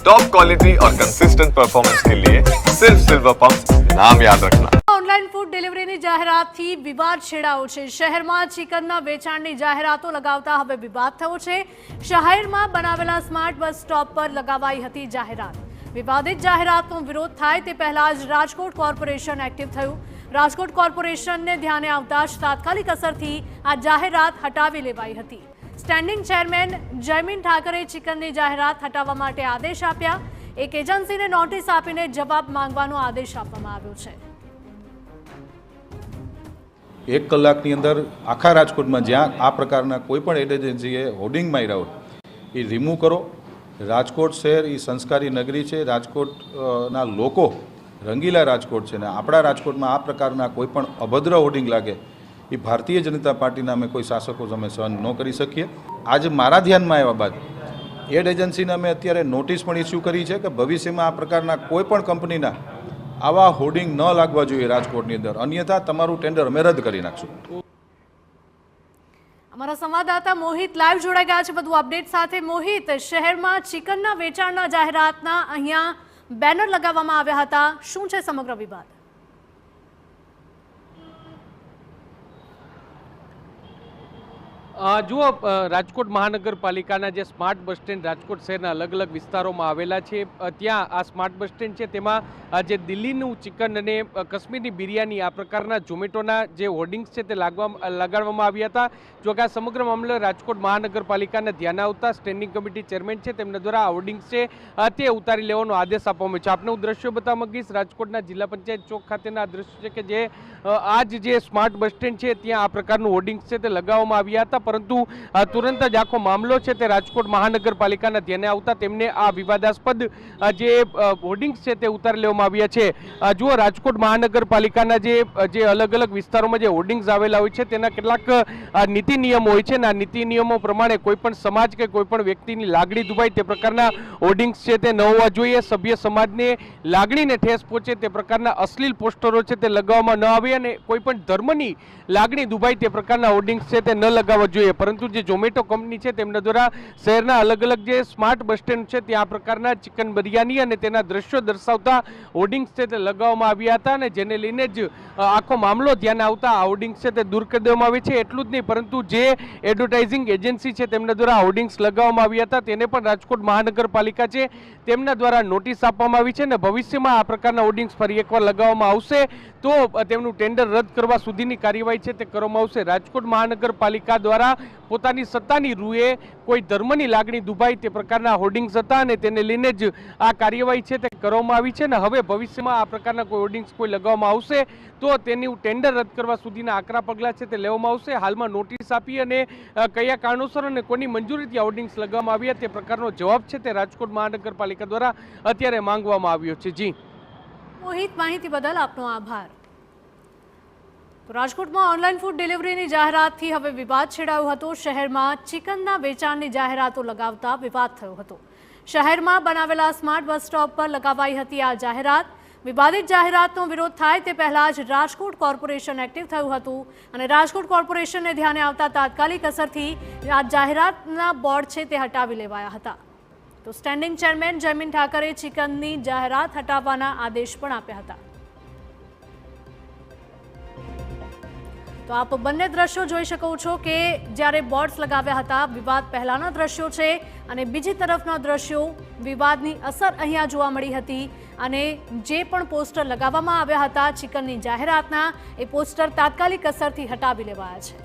Top quality और consistent performance के लिए सिर्फ सिल्वर पंप नाम याद रखना। ऑनलाइन फूड डिलिवरीની જાહેરાતથી વિવાદ છેડાયો છે। શહેરમાં ચિકનના વેચાણની જાહેરાતો લગાવતા હવે વિવાદ થયો છે। શહેરમાં બનાવેલા સ્માર્ટ બસ સ્ટોપ પર લગાવાઈ હતી જાહેરાત। વિવાદિત જાહેરાતનો વિરોધ થાય તે પહેલા જ રાજકોટ કોર્પોરેશન એક્ટિવ થયું। રાજકોટ કોર્પોરેશનને ધ્યાને આવતા જ તાત્કાલિક અસરથી આ જાહેરાત હટાવી લેવાઈ હતી। સ્ટેન્ડિંગ ચેરમેન જયમીન ઠાકરે ચિકનની જાહેરાત હટાવવા માટે આદેશ આપ્યા। એક એજન્સીને નોટિસ આપીને જવાબ માંગવાનો આદેશ આપવામાં આવ્યો છે। 1 કલાકની અંદર આખા રાજકોટમાં જ્યાં આ પ્રકારના કોઈપણ એડ એજન્સીએ હોર્ડિંગ માર્યા હોય એ રિમૂવ કરો। રાજકોટ શહેર એ સંસ્કારી નગરી છે। રાજકોટના લોકો રંગીલા રાજકોટ છે ને આપણા રાજકોટમાં આ પ્રકારના કોઈપણ અભદ્ર હોર્ડિંગ લાગે એ ભારતીય જનતા પાર્ટીના અમે કોઈ શાસકો અમે સહન ન કરી શકીએ। આજે મારા ધ્યાનમાં આવ્યા બાદ એડ એજન્સીને અમે અત્યારે નોટિસ પણ ઇસ્યુ કરી છે કે ભવિષ્યમાં આ પ્રકારના કોઈપણ કંપનીના આવા હોર્ડિંગ ન લાગવા જોઈએ રાજકોટની અંદર, અન્યથા તમારું ટેન્ડર અમે રદ કરી નાખશું। અમારા સંવાદદાતા મોહિત લાઈવ જોડાઈ ગયા છે બધું અપડેટ સાથે। મોહિત, શહેરમાં ચિકનના વેચાણના જાહેરાતના અહીંયા બેનર લગાવવામાં આવ્યા હતા, શું છે સમગ્ર વિવાદ? જુઓ, રાજકોટ મહાનગરપાલિકાના જે સ્માર્ટ બસ સ્ટેન્ડ રાજકોટ શહેરના અલગ અલગ વિસ્તારોમાં આવેલા છે, ત્યાં આ સ્માર્ટ બસ સ્ટેન્ડ છે તેમાં જે દિલ્હીનું ચિકન અને કાશ્મીરની બિરયાની આ પ્રકારના ઝોમેટોના જે હોર્ડિંગ્સ છે તે લગાડવામાં આવ્યા હતા। જો કે આ સમગ્ર મામલે રાજકોટ મહાનગરપાલિકાને ધ્યાન આવતા સ્ટેન્ડિંગ કમિટી ચેરમેન છે તેમના દ્વારા આ હોર્ડિંગ્સ છે તે ઉતારી લેવાનો આદેશ આપવામાં આવ્યો છે। આપને હું દ્રશ્યો બતાવવા માંગીશ। રાજકોટના જિલ્લા પંચાયત ચોક ખાતેના આ દ્રશ્ય છે કે જે આજ જે સ્માર્ટ બસ સ્ટેન્ડ છે ત્યાં આ પ્રકારનું હોર્ડિંગ્સ છે તે લગાવવામાં આવ્યા હતા, પરંતુ તુરંત જ આખો મામલો છે તે રાજકોટ મહાનગરપાલિકાના ધ્યાને આવતા તેમને આ વિવાદાસ્પદ જે હોર્ડિંગ્સ છે તે ઉતારી લેવામાં આવ્યા છે। જુઓ, રાજકોટ મહાનગરપાલિકાના જે અલગ અલગ વિસ્તારોમાં જે હોર્ડિંગ્સ આવેલા હોય છે તેના કેટલાક નીતિ નિયમો હોય છે ને આ નીતિ નિયમો પ્રમાણે કોઈપણ સમાજ કે કોઈપણ વ્યક્તિની લાગણી દુભાય તે પ્રકારના હોર્ડિંગ્સ છે તે ન હોવા જોઈએ। સભ્ય સમાજને લાગણીને ઠેસ પહોંચે તે પ્રકારના અશ્લીલ પોસ્ટરો છે તે લગાવવામાં ન આવે અને કોઈપણ ધર્મની લાગણી દુભાય તે પ્રકારના હોર્ડિંગ્સ છે તે ન લગાવવા જોઈએ। પરંતુ જે ઝોમેટો કંપની છે તેમના દ્વારા શહેરના અલગ અલગ જે સ્માર્ટ બસ સ્ટેન્ડ છે ત્યાં આ પ્રકારના ચિકન બિરયાની અને તેના દ્રશ્યો દર્શાવતા હોર્ડિંગ્સ છે તે લગાવવામાં આવ્યા હતા અને જેને લઈને જ આખો મામલો ધ્યાન આવતા આ હોર્ડિંગ્સ છે તે દૂર કરી દેવામાં આવે છે। એટલું જ નહીં, પરંતુ જે એડવર્ટાઇઝિંગ એજન્સી છે તેમના દ્વારા હોર્ડિંગ્સ લગાવવામાં આવ્યા હતા તેને પણ રાજકોટ મહાનગરપાલિકા છે તેમના દ્વારા નોટિસ આપવામાં આવી છે અને ભવિષ્યમાં આ પ્રકારના હોર્ડિંગ્સ ફરી એકવાર લગાવવામાં આવશે તો તેમનું ટેન્ડર રદ કરવા સુધીની કાર્યવાહી છે તે કરવામાં આવશે। રાજકોટ મહાનગરપાલિકા દ્વારા પોતાની સત્તાની રૂએ કોઈ ધર્મની લાગણી દુભાય તે પ્રકારના હોર્ડિંગ્સ હતા અને તેને લઈને જ આ કાર્યવાહી છે તે કરવામાં આવી છે અને હવે ભવિષ્યમાં આ પ્રકારના કોઈ હોર્ડિંગ્સ કોઈ લગાવવામાં આવશે તો તેનું ટેન્ડર રદ કરવા સુધીના આકરા પગલાં છે તે લેવામાં આવશે। હાલમાં નોટિસ આપી અને કયા કારણોસર અને કોની મંજૂરીથી આ હોર્ડિંગ્સ લગાવવામાં આવ્યા તે પ્રકારનો જવાબ છે તે રાજકોટ મહાનગરપાલિકા દ્વારા અત્યારે માંગવામાં આવ્યો છે। જી મોહિત, માહિતી બદલ આપનો આભાર। તો રાજકોટમાં ઓનલાઈન ફૂડ ડિલિવરીની જાહેરાતથી હવે વિવાદ છેડાયો હતો। શહેરમાં ચિકનના વેચાણની જાહેરાતો લગાવતા વિવાદ થયો હતો। શહેરમાં બનાવેલા સ્માર્ટ બસ સ્ટોપ પર લગાવાઈ હતી આ જાહેરાત। વિવાદિત જાહેરાતનો વિરોધ થાય તે પહેલા જ રાજકોટ કોર્પોરેશન એક્ટિવ થયું હતું અને રાજકોટ કોર્પોરેશનને ધ્યાને આવતા તાત્કાલિક અસરથી આ જાહેરાતના બોર્ડ છે તે હટાવી લેવાયા હતા। તો સ્ટેન્ડિંગ ચેરમેન જયમીન ઠાકરે ચિકનની જાહેરાત હટાવવાના આદેશ પણ આપ્યા હતા। તો આપ બંને દ્રશ્યો જોઈ શકો છો કે જ્યારે બોર્ડ્સ લગાવ્યા હતા વિવાદ પહેલાના દ્રશ્યો છે અને બીજી તરફના દ્રશ્યો વિવાદની અસર અહીંયા જોવા મળી હતી અને જે પણ પોસ્ટર લગાવવામાં આવ્યા હતા ચિકનની જાહેરાતના એ પોસ્ટર તાત્કાલિક અસરથી હટાવી લેવાયા છે।